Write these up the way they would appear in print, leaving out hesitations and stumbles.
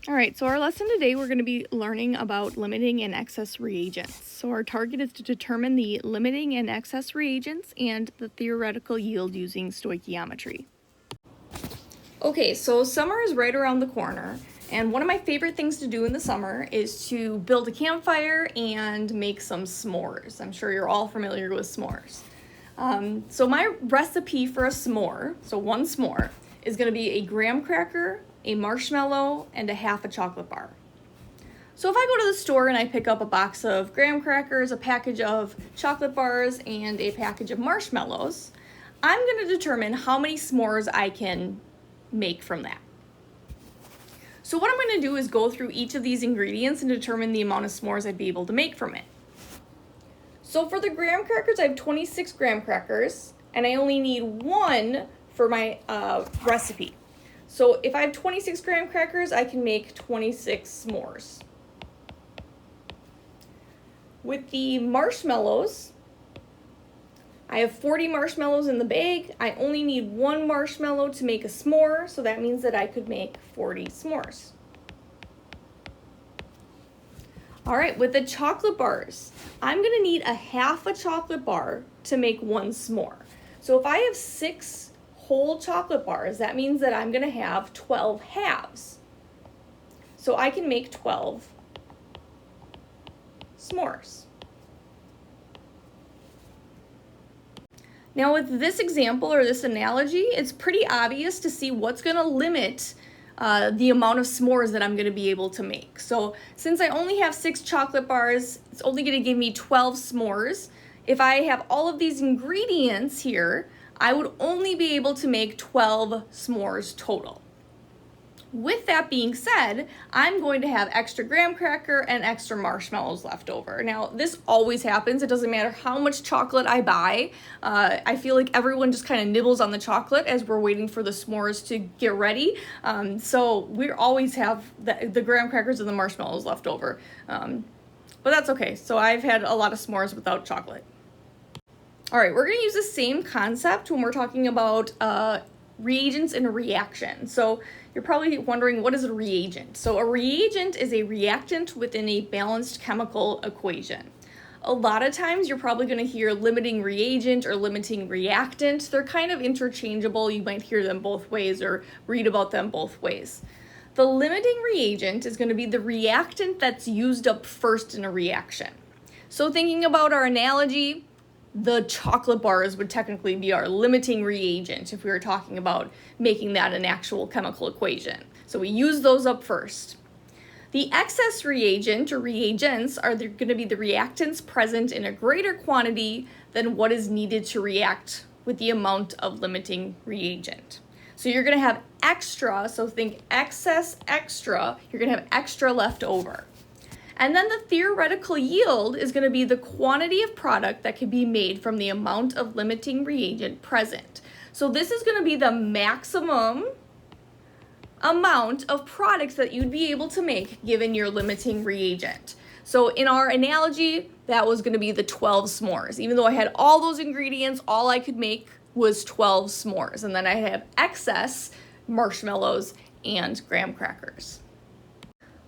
All right, so our lesson today, we're going to be learning about limiting and excess reagents. So our target is to determine the limiting and excess reagents and the theoretical yield using stoichiometry. Okay, so summer is right around the corner, and one of my favorite things to do in the summer is to build a campfire and make some s'mores. I'm sure you're all familiar with s'mores. So my recipe for a s'more, so one s'more, is going to be a graham cracker, a marshmallow, and a half a chocolate bar. So if I go to the store and I pick up a box of graham crackers, a package of chocolate bars, and a package of marshmallows, I'm going to determine how many s'mores I can make from that. So what I'm going to do is go through each of these ingredients and determine the amount of s'mores I'd be able to make from it. So for the graham crackers, I have 26 graham crackers, and I only need one for my recipe. So if I have 26 graham crackers, I can make 26 s'mores. With the marshmallows, I have 40 marshmallows in the bag. I only need one marshmallow to make a s'more, so that means that I could make 40 s'mores. All right, with the chocolate bars, I'm gonna need a half a chocolate bar to make one s'more. So if I have 6 whole chocolate bars, that means that I'm gonna have 12 halves. So I can make 12 s'mores. Now with this example or this analogy, it's pretty obvious to see what's gonna limit the amount of s'mores that I'm gonna be able to make. So since I only have 6 chocolate bars, it's only gonna give me 12 s'mores. If I have all of these ingredients here, I would only be able to make 12 s'mores total. With that being said, I'm going to have extra graham cracker and extra marshmallows left over. Now, this always happens. It doesn't matter how much chocolate I buy. I feel like everyone just kind of nibbles on the chocolate as we're waiting for the s'mores to get ready. So we always have the graham crackers and the marshmallows left over. But that's okay. So I've had a lot of s'mores without chocolate. All right, we're going to use the same concept when we're talking about reagents in a reaction. So you're probably wondering, what is a reagent? So a reagent is a reactant within a balanced chemical equation. A lot of times you're probably going to hear limiting reagent or limiting reactant. They're kind of interchangeable. You might hear them both ways or read about them both ways. The limiting reagent is going to be the reactant that's used up first in a reaction. So thinking about our analogy, the chocolate bars would technically be our limiting reagent if we were talking about making that an actual chemical equation. So we use those up first. The excess reagent or reagents are going to be the reactants present in a greater quantity than what is needed to react with the amount of limiting reagent. So you're going to have extra, so think excess extra, you're going to have extra left over. And then the theoretical yield is going to be the quantity of product that can be made from the amount of limiting reagent present. So this is going to be the maximum amount of products that you'd be able to make given your limiting reagent. So in our analogy, that was going to be the 12 s'mores. Even though I had all those ingredients, all I could make was 12 s'mores. And then I have excess marshmallows and graham crackers.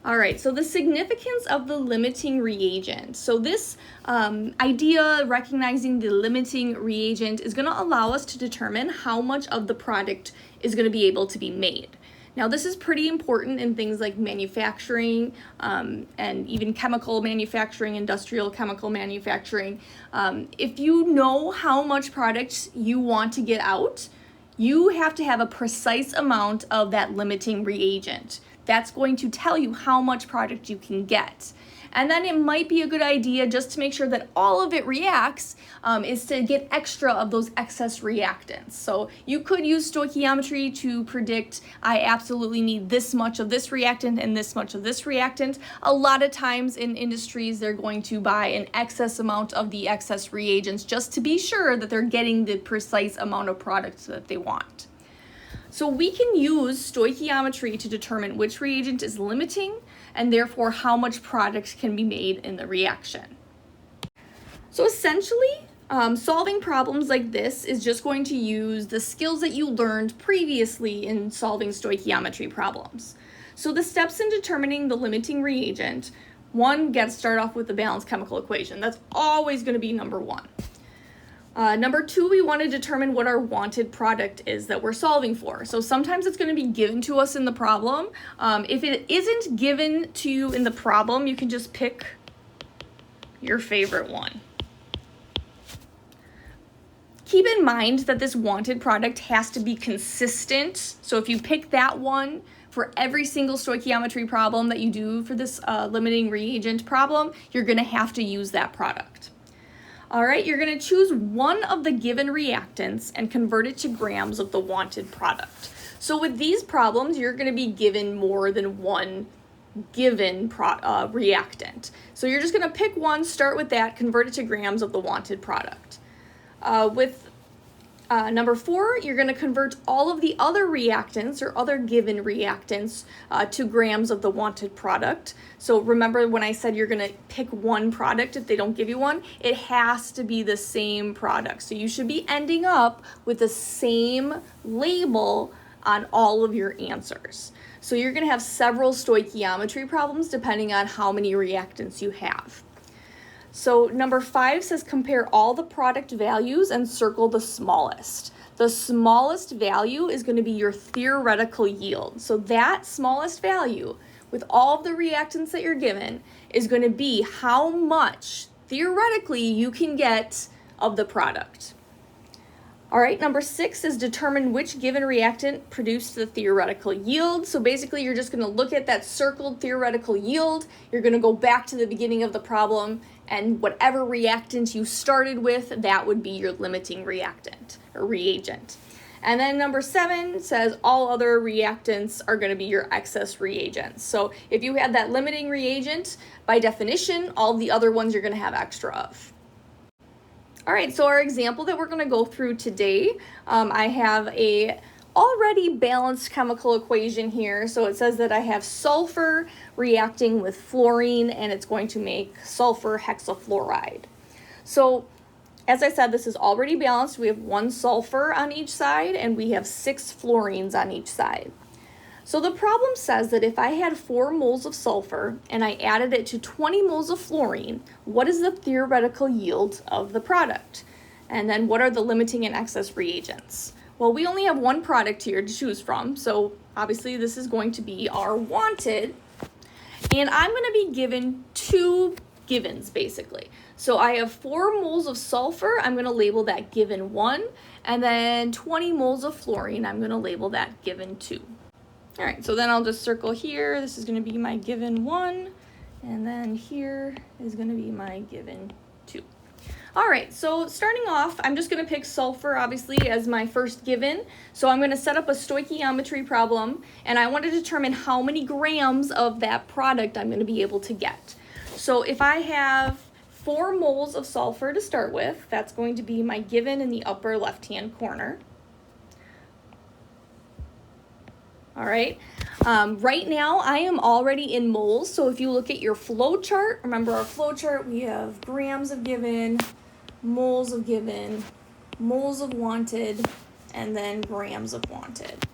All right, so the significance of the limiting reagent. So this idea, recognizing the limiting reagent, is going to allow us to determine how much of the product is going to be able to be made. Now, this is pretty important in things like manufacturing and even chemical manufacturing, industrial chemical manufacturing. If you know how much product you want to get out, you have to have a precise amount of that limiting reagent. That's going to tell you how much product you can get. And then it might be a good idea, just to make sure that all of it reacts, is to get extra of those excess reactants. So you could use stoichiometry to predict, I absolutely need this much of this reactant and this much of this reactant. A lot of times in industries, they're going to buy an excess amount of the excess reagents just to be sure that they're getting the precise amount of product that they want. So we can use stoichiometry to determine which reagent is limiting and therefore how much product can be made in the reaction. So essentially, solving problems like this is just going to use the skills that you learned previously in solving stoichiometry problems. So the steps in determining the limiting reagent, one, got to start off with the balanced chemical equation. That's always going to be number one. Number two, we want to determine what our wanted product is that we're solving for. So sometimes it's going to be given to us in the problem. If it isn't given to you in the problem, you can just pick your favorite one. Keep in mind that this wanted product has to be consistent. So if you pick that one for every single stoichiometry problem that you do for this limiting reagent problem, you're going to have to use that product. All right, you're going to choose one of the given reactants and convert it to grams of the wanted product. So with these problems, you're going to be given more than one given reactant. So you're just going to pick one, start with that, convert it to grams of the wanted product. With number four, you're going to convert all of the other reactants or other given reactants to grams of the wanted product. So remember when I said you're going to pick one product if they don't give you one, it has to be the same product. So you should be ending up with the same label on all of your answers. So you're going to have several stoichiometry problems depending on how many reactants you have. So number five says compare all the product values and circle the smallest. The smallest value is going to be your theoretical yield. So that smallest value with all of the reactants that you're given is going to be how much theoretically you can get of the product. All right, number six is determine which given reactant produced the theoretical yield. So basically you're just going to look at that circled theoretical yield. You're going to go back to the beginning of the problem, and whatever reactant you started with, that would be your limiting reactant or reagent. And then number seven says all other reactants are going to be your excess reagents. So if you had that limiting reagent, by definition, all the other ones you're going to have extra of. All right, so our example that we're going to go through today, I have a already balanced chemical equation here. So it says that I have sulfur reacting with fluorine, and it's going to make sulfur hexafluoride. So as I said, this is already balanced. We have one sulfur on each side, and we have 6 fluorines on each side. So the problem says that if I had 4 moles of sulfur and I added it to 20 moles of fluorine, what is the theoretical yield of the product? And then what are the limiting and excess reagents? Well, we only have one product here to choose from, so obviously this is going to be our wanted. And I'm going to be given 2 givens, basically. So I have 4 moles of sulfur, I'm going to label that given 1, and then 20 moles of fluorine, I'm going to label that given 2. All right, so then I'll just circle here. This is going to be my given 1, and then here is going to be my given 2. All right, so starting off, I'm just going to pick sulfur, obviously, as my first given. So I'm going to set up a stoichiometry problem, and I want to determine how many grams of that product I'm going to be able to get. So if I have 4 moles of sulfur to start with, that's going to be my given in the upper left-hand corner. All right, right now I am already in moles, so if you look at your flow chart, remember our flow chart, we have grams of given, moles of given, moles of wanted, and then grams of wanted.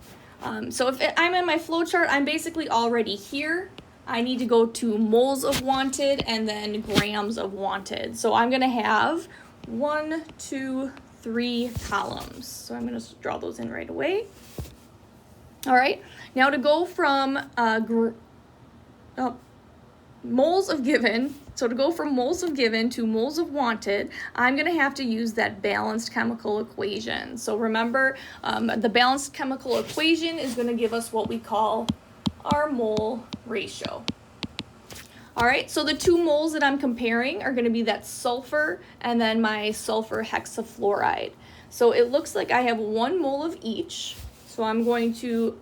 So if I'm in my flow chart, I'm basically already here. I need to go to moles of wanted and then grams of wanted. So I'm gonna have 1, 2, 3 columns. So I'm gonna draw those in right away. All right, now to go from moles of given, so to go from moles of given to moles of wanted, I'm going to have to use that balanced chemical equation. So remember, the balanced chemical equation is going to give us what we call our mole ratio. All right, so the 2 moles that I'm comparing are going to be that sulfur and then my sulfur hexafluoride. So it looks like I have 1 mole of each. So I'm going to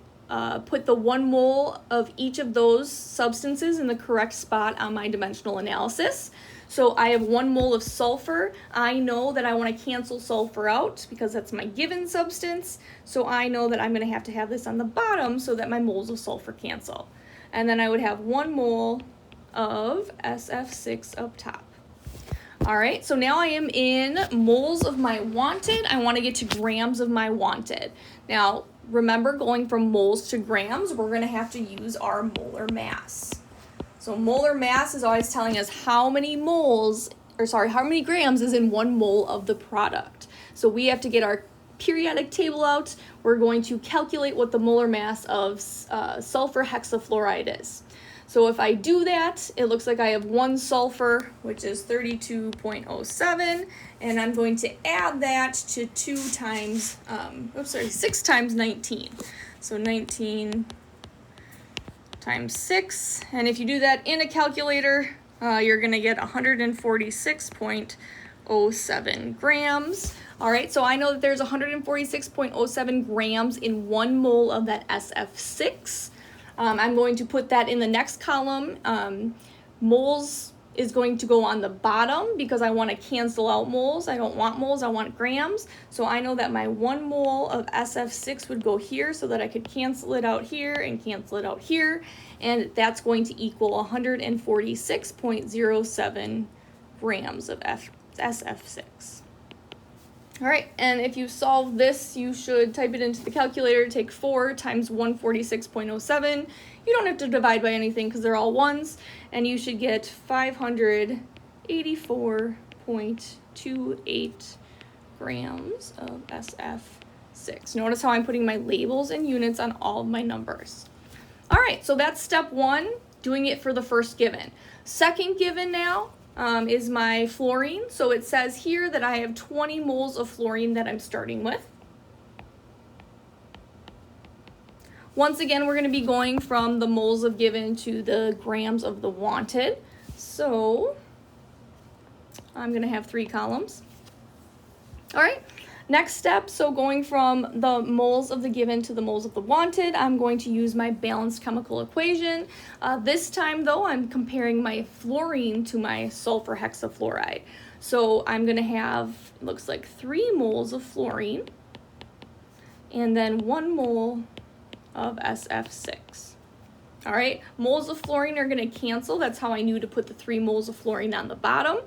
put the 1 mole of each of those substances in the correct spot on my dimensional analysis. So I have 1 mole of sulfur. I know that I want to cancel sulfur out because that's my given substance. So I know that I'm going to have this on the bottom so that my moles of sulfur cancel. And then I would have 1 mole of SF6 up top. All right, so now I am in moles of my wanted. I want to get to grams of my wanted. Now, remember, going from moles to grams, we're going to have to use our molar mass. So molar mass is always telling us how many grams is in 1 mole of the product. So we have to get our periodic table out. We're going to calculate what the molar mass of sulfur hexafluoride is. So if I do that, it looks like I have 1 sulfur, which is 32.07, and I'm going to add that to 6 times 19. So 19 times 6, and if you do that in a calculator, you're going to get 146.07 grams. All right, so I know that there's 146.07 grams in 1 mole of that SF6. I'm going to put that in the next column. Moles is going to go on the bottom because I want to cancel out moles. I don't want moles, I want grams. So I know that my 1 mole of SF6 would go here so that I could cancel it out here and cancel it out here. And that's going to equal 146.07 grams of SF6. All right, and if you solve this, you should type it into the calculator, take 4 times 146.07. You don't have to divide by anything because they're all ones, and you should get 584.28 grams of SF6. Notice how I'm putting my labels and units on all of my numbers. All right, so that's step 1, doing it for the first given. Second given now is my fluorine. So it says here that I have 20 moles of fluorine that I'm starting with. Once again, we're going to be going from the moles of given to the grams of the wanted. So I'm going to have 3 columns. All right, next step, so going from the moles of the given to the moles of the wanted, I'm going to use my balanced chemical equation. This time, though, I'm comparing my fluorine to my sulfur hexafluoride. So I'm going to have, it looks like 3 moles of fluorine and then 1 mole of SF6. All right, moles of fluorine are going to cancel. That's how I knew to put the 3 moles of fluorine on the bottom.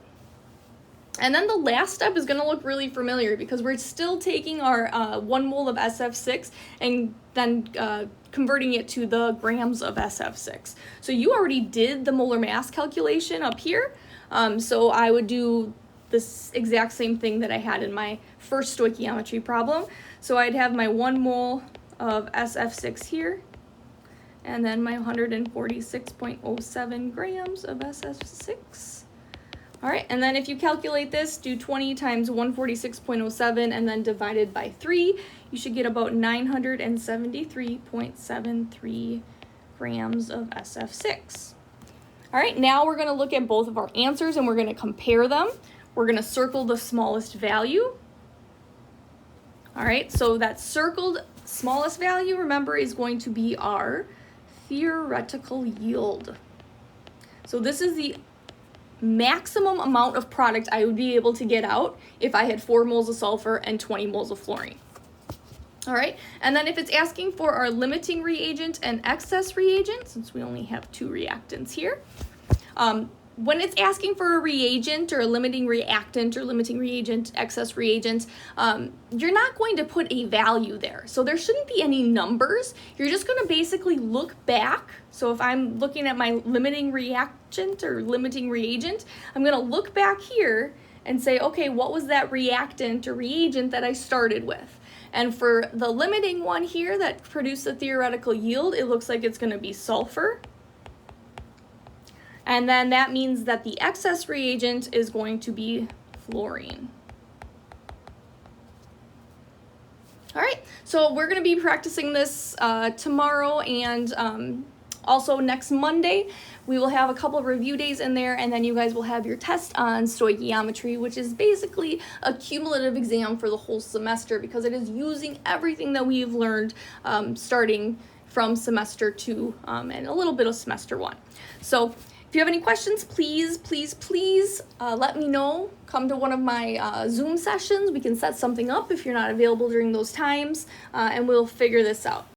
And then the last step is going to look really familiar because we're still taking our 1 mole of SF6 and then converting it to the grams of SF6. So you already did the molar mass calculation up here. So I would do this exact same thing that I had in my first stoichiometry problem. So I'd have my 1 mole of SF6 here, and then my 146.07 grams of SF6. All right, and then if you calculate this, do 20 times 146.07 and then divided by 3, you should get about 973.73 grams of SF6. All right, now we're going to look at both of our answers and we're going to compare them. We're going to circle the smallest value. All right, so that circled smallest value, remember, is going to be our theoretical yield. So this is the maximum amount of product I would be able to get out if I had 4 moles of sulfur and 20 moles of fluorine. All right, and then if it's asking for our limiting reagent and excess reagent, since we only have 2 reactants here, when it's asking for a reagent or a limiting reactant or limiting reagent, excess reagent, you're not going to put a value there. So there shouldn't be any numbers. You're just going to basically look back. So if I'm looking at my limiting reactant or limiting reagent, I'm going to look back here and say, okay, what was that reactant or reagent that I started with? And for the limiting one here that produced the theoretical yield, it looks like it's going to be sulfur. And then that means that the excess reagent is going to be fluorine. All right, so we're going to be practicing this tomorrow and also next Monday. We will have a couple of review days in there, and then you guys will have your test on stoichiometry, which is basically a cumulative exam for the whole semester because it is using everything that we've learned starting from semester 2 and a little bit of semester 1. So if you have any questions, please let me know. Come to one of my Zoom sessions. We can set something up if you're not available during those times, and we'll figure this out.